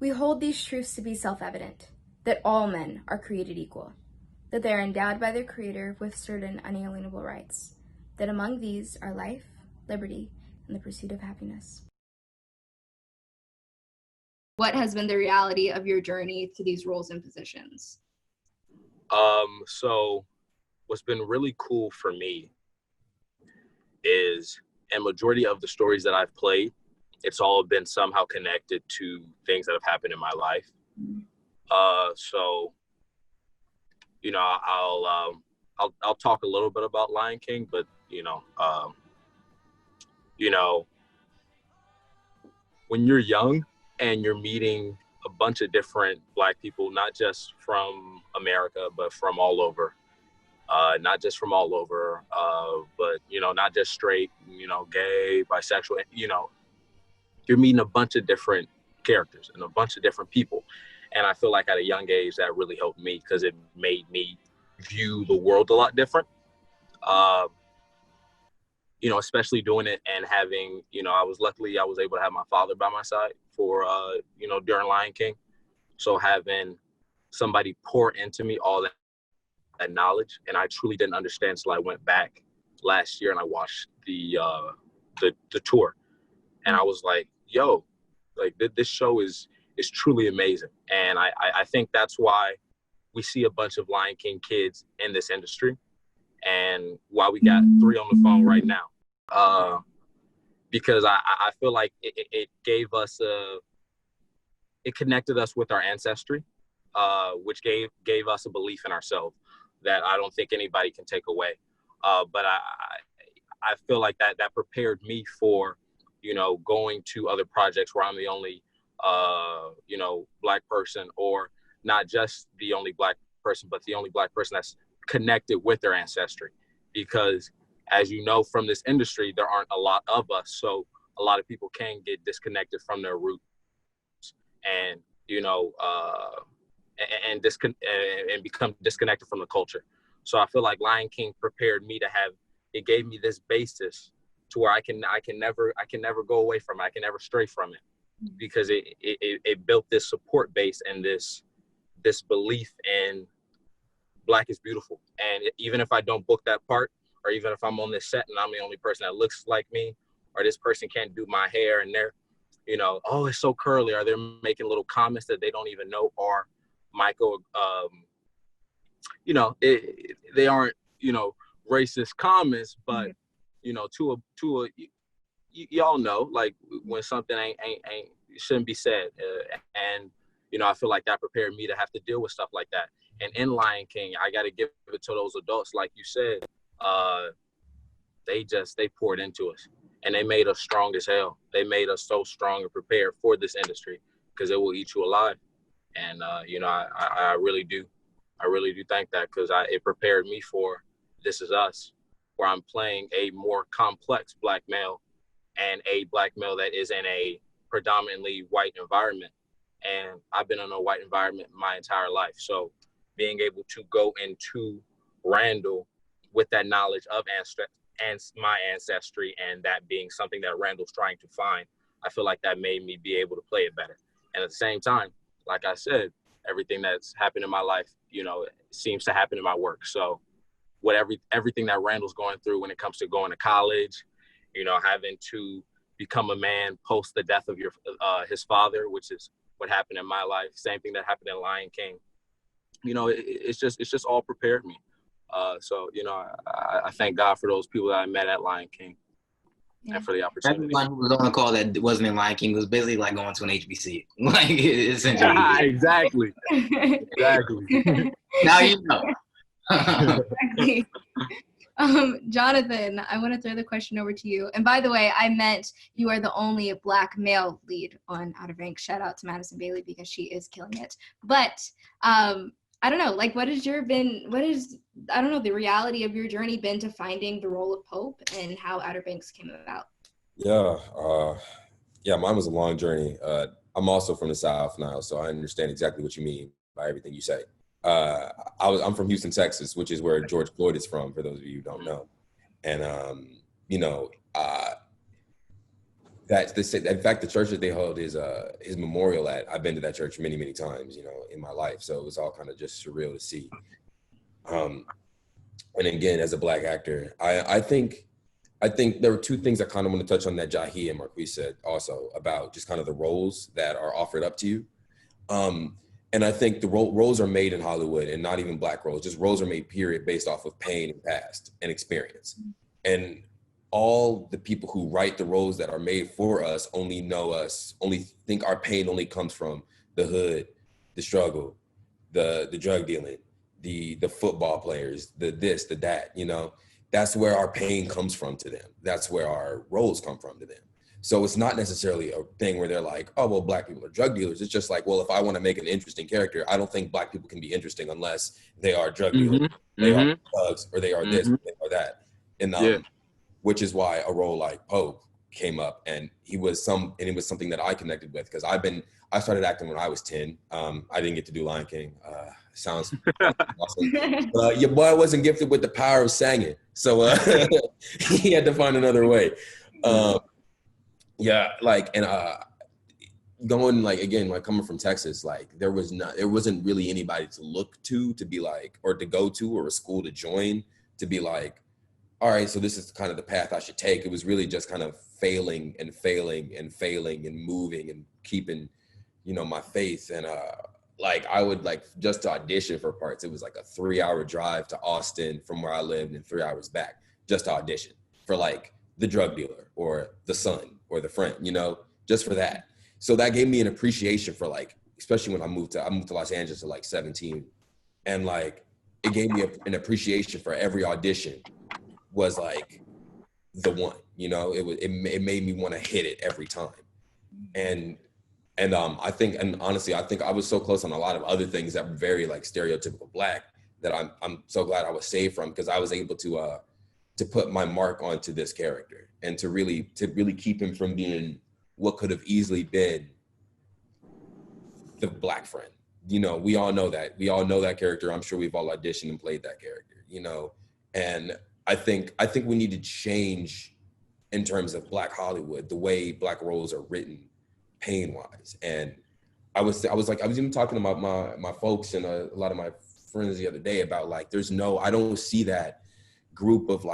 We hold these truths to be self-evident, that all men are created equal, that they are endowed by their Creator with certain unalienable rights, that among these are life, liberty, and the pursuit of happiness. What has been the reality of your journey to these roles and positions? So what's been really cool for me is, and majority of the stories that I've played, it's all been somehow connected to things that have happened in my life. So, you know, I'll talk a little bit about Lion King, but you know, when you're young and you're meeting a bunch of different Black people, not just from America, but from all over, not just from all over, but, you know, not just straight, you know, gay, bisexual, you know, you're meeting a bunch of different characters and a bunch of different people. And I feel like at a young age, that really helped me because it made me view the world a lot different. You know, especially doing it and having, you know, I was able to have my father by my side for, you know, during Lion King. So having somebody pour into me all that knowledge, and I truly didn't understand until I went back last year and I watched the tour, and I was like, yo, like this show is truly amazing. And I think that's why we see a bunch of Lion King kids in this industry, and why we got 3 on the phone right now. Because I feel like it gave us it connected us with our ancestry, which gave us a belief in ourselves that I don't think anybody can take away. But I feel like that prepared me for, you know, going to other projects where I'm the only, you know, Black person, or not just the only Black person, but the only Black person that's connected with their ancestry. Because as you know, from this industry, there aren't a lot of us. So a lot of people can get disconnected from their roots and, you know, and become disconnected from the culture. So I feel like Lion King prepared me to have, it gave me this basis to where I can never go away from it. I can never stray from it, because it built this support base and this belief in Black is beautiful. And even if I don't book that part, or even if I'm on this set and I'm the only person that looks like me, or this person can't do my hair and they're, you know, oh, it's so curly, or they're making little comments that they don't even know, or Michael, you know, they aren't, you know, racist comments, but, you know, to a y'all know, like, when something ain't shouldn't be said, and, you know, I feel like that prepared me to have to deal with stuff like that. And in Lion King, I got to give it to those adults, like you said. They poured into us, and they made us strong as hell. They made us so strong and prepared for this industry, because it will eat you alive. And you know, I really do think that, because it prepared me for This Is Us, where I'm playing a more complex Black male, and a Black male that is in a predominantly white environment. And I've been in a white environment my entire life. So being able to go into Randall with that knowledge of my ancestry, and that being something that Randall's trying to find, I feel like that made me be able to play it better. And at the same time, like I said, everything that's happened in my life, you know, seems to happen in my work. So everything that Randall's going through when it comes to going to college, you know, having to become a man post the death of his father, which is what happened in my life. Same thing that happened in Lion King. You know, it's just all prepared me. So, you know, I thank God for those people that I met at Lion King, and for the opportunity. Everyone who was on the call that wasn't in Lion King was basically like going to an HBC. Like, essentially. Exactly. Exactly. Now you know. Exactly. Jonathan, I want to throw the question over to you. And by the way, I meant you are the only Black male lead on Outer Banks. Shout out to Madison Bailey, because she is killing it. But I don't know, like, what is I don't know, the reality of your journey been to finding the role of Pope, and how Outer Banks came about? Yeah, mine was a long journey. I'm also from the South now, so I understand exactly what you mean by everything you say. I'm from Houston, Texas, which is where George Floyd is from, for those of you who don't know. And, you know, In fact, the church that they hold his memorial at, I've been to that church many, many times, in my life. So it was all kind of just surreal to see. And again, as a Black actor, I think there were two things I kind of want to touch on that Jahi and Marquise said also about just kind of the roles that are offered up to you. And I think the roles are made in Hollywood, and not even Black roles, just roles are made period based off of pain and past and experience. And all the people who write the roles that are made for us only know us, only think our pain only comes from the hood, the struggle, the drug dealing, the football players, the this, the that, that's where our pain comes from to them. That's where our roles come from to them. So it's not necessarily a thing where they're like, oh, well, Black people are drug dealers. It's just like, well, if I want to make an interesting character, I don't think Black people can be interesting unless they are drug dealers, they are thugs, or they are this, or they are that. And which is why a role like Pope came up, and it was something that I connected with, because I started acting when I was 10. I didn't get to do Lion King. Sounds awesome. Your boy wasn't gifted with the power of singing, so he had to find another way. Going again, coming from Texas, there wasn't really anybody to look to be like, or to go to, or a school to join to be like, all right, so this is kind of the path I should take. It was really just kind of failing and moving and keeping, my faith. And I would just to audition for parts. It was like a 3-hour drive to Austin from where I lived and 3 hours back just to audition for the drug dealer or the son or the friend, just for that. So that gave me an appreciation for especially when I moved to Los Angeles at 17, and it gave me an appreciation for every audition was the one, it made me want to hit it every time. And I think I was so close on a lot of other things that were very stereotypical Black that I'm so glad I was saved from, because I was able to put my mark onto this character and to really keep him from being what could have easily been the Black friend. We all know that. We all know that character. I'm sure we've all auditioned and played that character, and I think we need to change in terms of Black Hollywood, the way Black roles are written pain-wise. And I was even talking about my folks and a lot of my friends the other day about I don't see that group of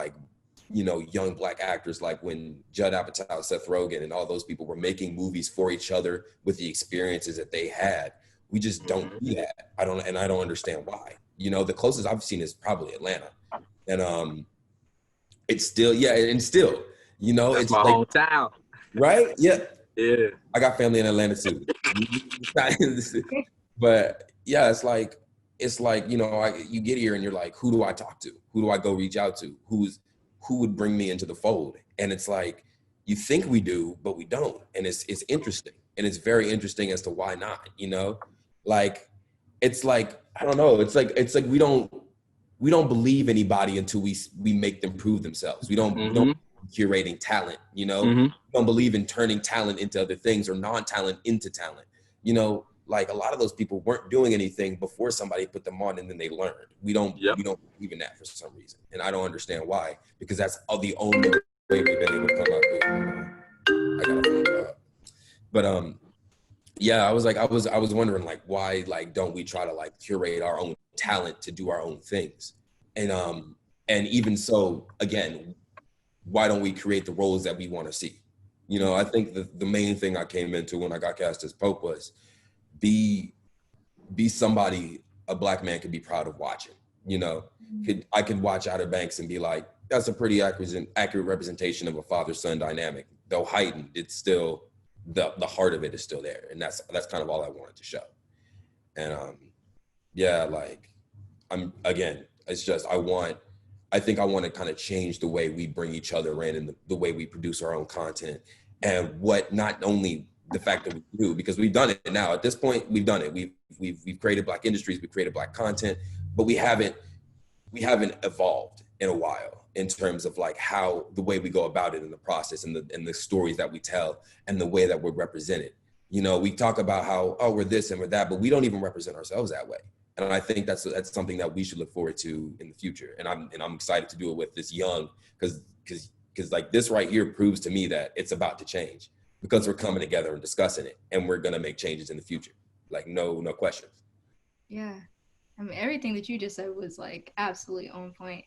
young Black actors when Judd Apatow, Seth Rogen, and all those people were making movies for each other with the experiences that they had. We just don't do that. I don't understand why. The closest I've seen is probably Atlanta. And it's still, it's my hometown. Right? Yeah. Yeah. I got family in Atlanta too. But yeah, it's you get here and you're like, who do I talk to? Who do I go reach out to? Who would bring me into the fold? And it's you think we do, but we don't. And it's interesting. And it's very interesting as to why not, it's I don't know. It's we don't believe anybody until we make them prove themselves. We don't curating talent, We don't believe in turning talent into other things or non-talent into talent. A lot of those people weren't doing anything before somebody put them on and then they learned. We don't believe in that for some reason. And I don't understand why, because that's the only way we've been able to come up with. I gotta find it out. But I was wondering why don't we try to curate our own talent to do our own things? And even so, again, why don't we create the roles that we want to see? I think the main thing I came into when I got cast as Pope was be somebody a Black man could be proud of watching. I could watch Outer Banks and be like, that's a pretty accurate representation of a father-son dynamic. Though heightened, it's still the heart of it is still there, and that's kind of all I wanted to show. And it's just I think I want to kind of change the way we bring each other in and the way we produce our own content, and not only the fact that we do, because we've done it now. At this point, we've done it. We've created Black industries, we've created Black content, but we haven't evolved in a while in terms of how the way we go about it in the process and the stories that we tell and the way that we're represented. We talk about how, we're this and we're that, but we don't even represent ourselves that way. And I think that's something that we should look forward to in the future. And I'm excited to do it with this young, because this right here proves to me that it's about to change. because we're coming together and discussing it, and we're gonna make changes in the future. Like no questions. Yeah. I mean, everything that you just said was like absolutely on point.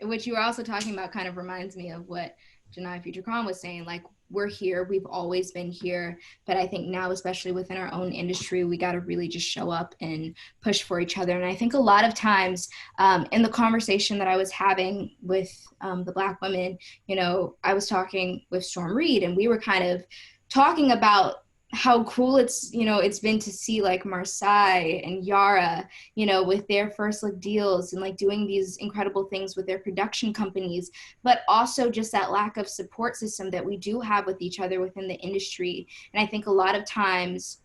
What you were also talking about kind of reminds me of what Janai Future Khan was saying. Like, we're here, we've always been here, but I think now, especially within our own industry, we got to really just show up and push for each other. And I think a lot of times in the conversation that I was having with the Black women, you know, I was talking with Storm Reed, and we were kind of talking about how cool it's, you know, it's been to see like Marsai and Yara, you know, with their first look deals and like doing these incredible things with their production companies, but also just that lack of support system that we do have with each other within the industry. And I think a lot of times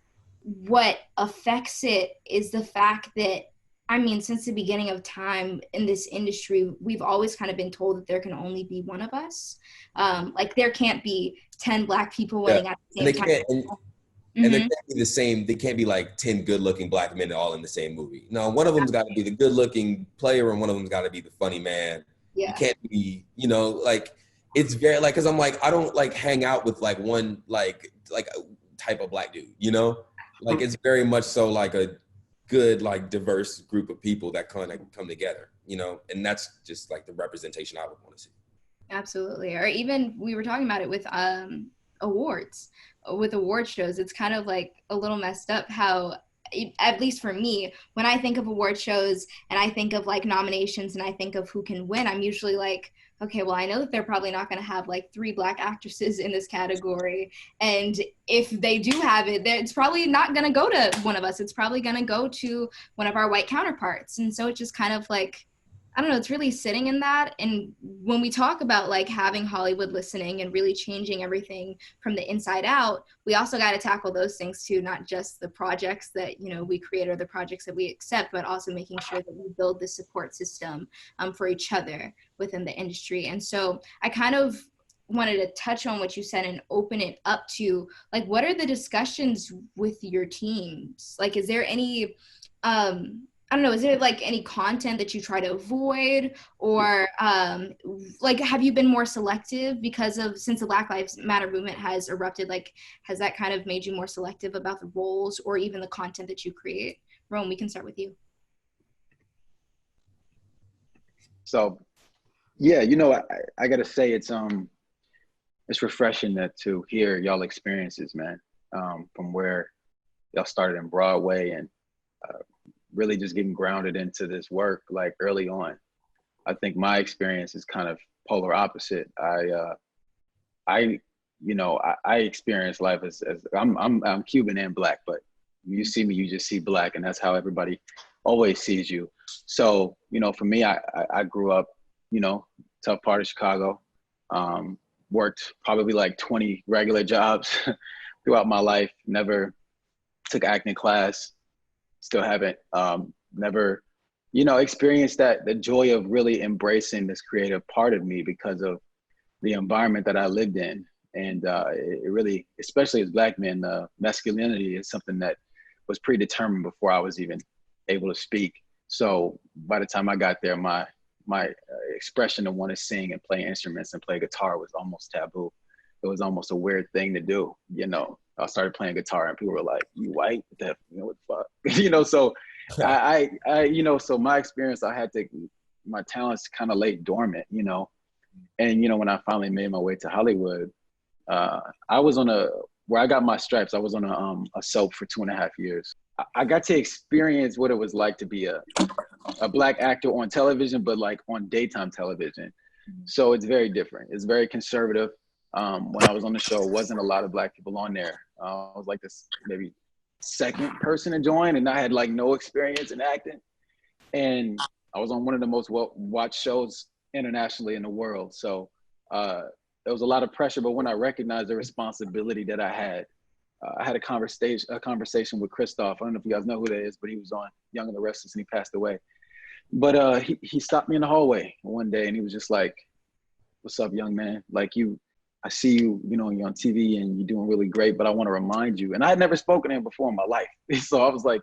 what affects it is the fact that, I mean, since the beginning of time in this industry, we've always kind of been told that there can only be one of us. Like there can't be 10 Black people winning at the same time. And they can't be the same. They can't be like 10 good-looking Black men all in the same movie. No, one of them's got to be the good-looking player, and one of them's got to be the funny man. Yeah. You can't be, you know, like it's very like, because I'm like, I don't like hang out with like one like type of Black dude, you know, like it's very much so like a good like diverse group of people that kind of come together, you know, and that's just like the representation I would want to see. Absolutely. Or even we were talking about it with awards, with award shows. It's kind of like a little messed up how, at least for me, when I think of award shows and I think of like nominations and I think of who can win, I'm usually like, okay, well, I know that they're probably not going to have like 3 Black actresses in this category. And if they do have it, it's probably not going to go to one of us. It's probably going to go to one of our white counterparts. And so it's just kind of like, I don't know, it's really sitting in that. And when we talk about like having Hollywood listening and really changing everything from the inside out, we also got to tackle those things too, not just the projects that, you know, we create or the projects that we accept, but also making sure that we build the support system for each other within the industry. And so I kind of wanted to touch on what you said and open it up to like, what are the discussions with your teams? Like, is there any, I don't know, is there like any content that you try to avoid, or like have you been more selective because of, since the Black Lives Matter movement has erupted, like has that kind of made you more selective about the roles or even the content that you create? Rome, we can start with you. So yeah, you know, I gotta say it's refreshing to hear y'all experiences, man, from where y'all started in Broadway and really just getting grounded into this work like early on. I think my experience is kind of polar opposite. I experience life as I'm Cuban and Black, but you see me, you just see Black, and that's how everybody always sees you. So, you know, for me, I grew up, you know, tough part of Chicago, worked probably like 20 regular jobs throughout my life, never took acting class, still haven't, never, you know, experienced the joy of really embracing this creative part of me because of the environment that I lived in. And it really, especially as Black men, masculinity is something that was predetermined before I was even able to speak. So by the time I got there, my expression to want to sing and play instruments and play guitar was almost taboo. It was almost a weird thing to do, you know. I started playing guitar and people were like, "You white? What the, you know, what the fuck?" You know, so I you know, so my experience, my talents kind of lay dormant, you know. And, you know, when I finally made my way to Hollywood, I was where I got my stripes, I was on a soap for 2.5 years. I got to experience what it was like to be a Black actor on television, but like on daytime television. So it's very different. It's very conservative. When I was on the show, wasn't a lot of Black people on there. I was like this maybe second person to join, and I had like no experience in acting. And I was on one of the most watched shows internationally in the world. So there was a lot of pressure, but when I recognized the responsibility that I had a conversation with Christoph. I don't know if you guys know who that is, but he was on Young and the Restless and he passed away. But he stopped me in the hallway one day and he was just like, "What's up, young man? Like I see you, you know, you're on TV and you're doing really great, but I want to remind you." And I had never spoken to him before in my life. So I was like,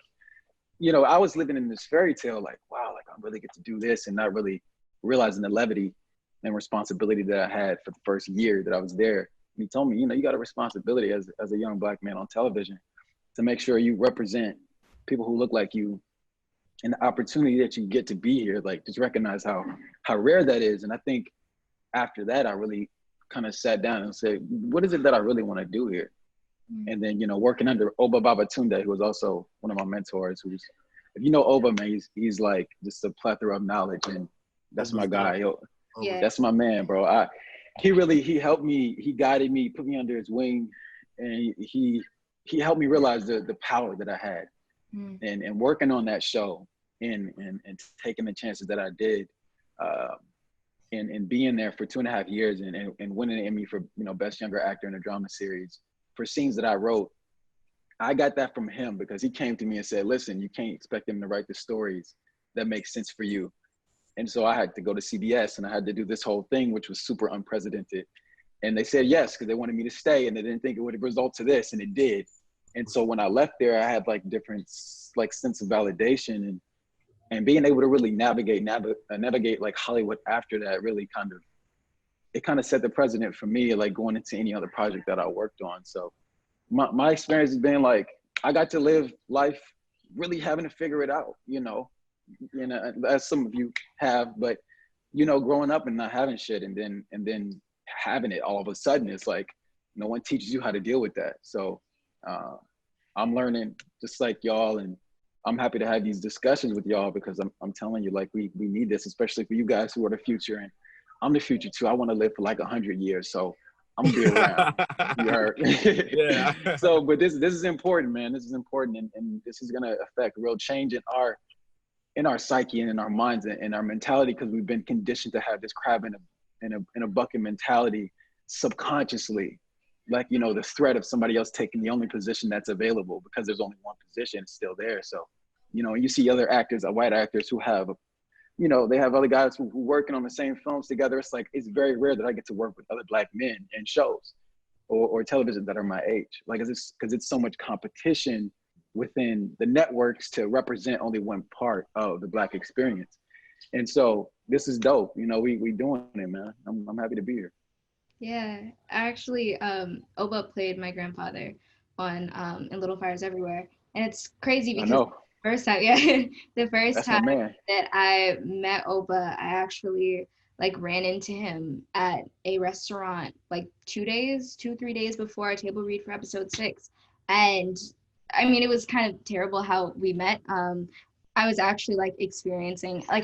you know, I was living in this fairy tale, like, wow, like I really get to do this, and not really realizing the levity and responsibility that I had for the first year that I was there And he told me, you got a responsibility as a young Black man on television to make sure you represent people who look like you, and the opportunity that you get to be here, like just recognize how rare that is. And I think after that, I really kind of sat down and said, what is it that I really want to do here? Mm-hmm. And then, working under Oba Babatunde, who was also one of my mentors, who's, if you know Oba, man, he's like just a plethora of knowledge, and that's my guy. That's my man, bro. He helped me, he guided me, put me under his wing, and he helped me realize the power that I had. And working on that show and taking the chances that I did, and being there for 2.5 years and winning an Emmy for Best Younger Actor in a Drama Series for scenes that I wrote. I got that from him because he came to me and said, listen, you can't expect him to write the stories that make sense for you. And so I had to go to CBS and I had to do this whole thing, which was super unprecedented. And they said yes, because they wanted me to stay, and they didn't think it would result to this, and it did. And so when I left there, I had like different sense of validation, and being able to really navigate like Hollywood after that really kind of set the precedent for me, like going into any other project that I worked on. So my experience has been like, I got to live life really having to figure it out, as some of you have, but growing up and not having shit, and then having it all of a sudden, it's like no one teaches you how to deal with that. So I'm learning just like y'all, and I'm happy to have these discussions with y'all because I'm telling you, like, we need this, especially for you guys who are the future, and I'm the future too. I want to live for like 100 years, so I'm gonna be around. You heard? Yeah. So, but this is important, man. This is important, and this is gonna affect real change in our psyche and in our minds and our mentality, because we've been conditioned to have this crab in a bucket mentality subconsciously. Like, the threat of somebody else taking the only position that's available, because there's only one position still there. So, you see other actors, white actors who have, they have other guys who working on the same films together. It's like, it's very rare that I get to work with other Black men in shows or television that are my age. Like, because it's so much competition within the networks to represent only one part of the Black experience. And so this is dope. We doing it, man. I'm happy to be here. Yeah, actually, Oba played my grandfather on in Little Fires Everywhere, and it's crazy because the first time that I met Oba, I actually like ran into him at a restaurant like 3 days before our table read for episode 6, and I mean, it was kind of terrible how we met. I was actually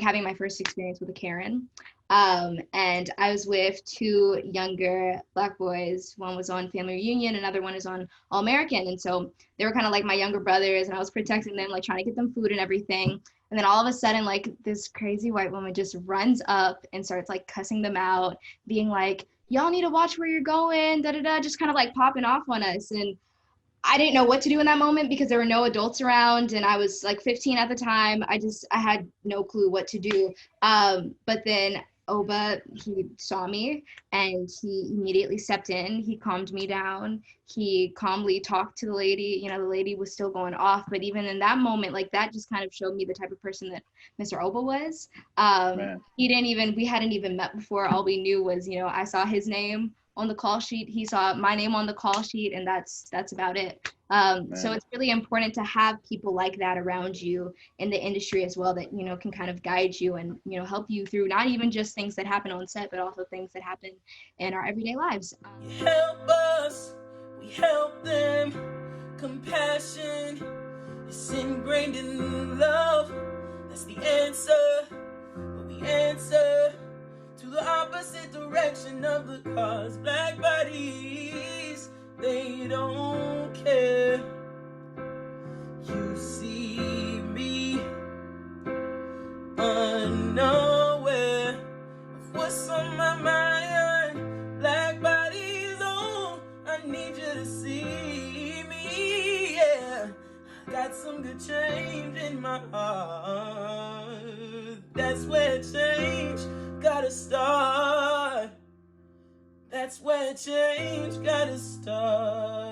having my first experience with a Karen. And I was with 2 younger Black boys. One was on Family Reunion, another one is on All American. And so they were kind of like my younger brothers, and I was protecting them, like trying to get them food and everything. And then all of a sudden, like, this crazy white woman just runs up and starts like cussing them out, being like, y'all need to watch where you're going, just kind of like popping off on us. And I didn't know what to do in that moment because there were no adults around, and I was like 15 at the time. I had no clue what to do. But then Oba, he saw me and he immediately stepped in. He calmed me down. He calmly talked to the lady. The lady was still going off, but even in that moment, like, that just kind of showed me the type of person that Mr. Oba was. We hadn't even met before. All we knew was, I saw his name on the call sheet. He saw my name on the call sheet, and that's about it. So it's really important to have people like that around you in the industry as well, that, can kind of guide you and, help you through not even just things that happen on set, but also things that happen in our everyday lives. You help us, we help them. Compassion is ingrained in love. That's the answer, but we answer to the opposite direction of the cause. Black bodies, they don't care. You see me unaware of what's on my mind. Black bodies, oh, I need you to see me, yeah. I got some good change in my heart. That's where change gotta start. That's where change gotta start.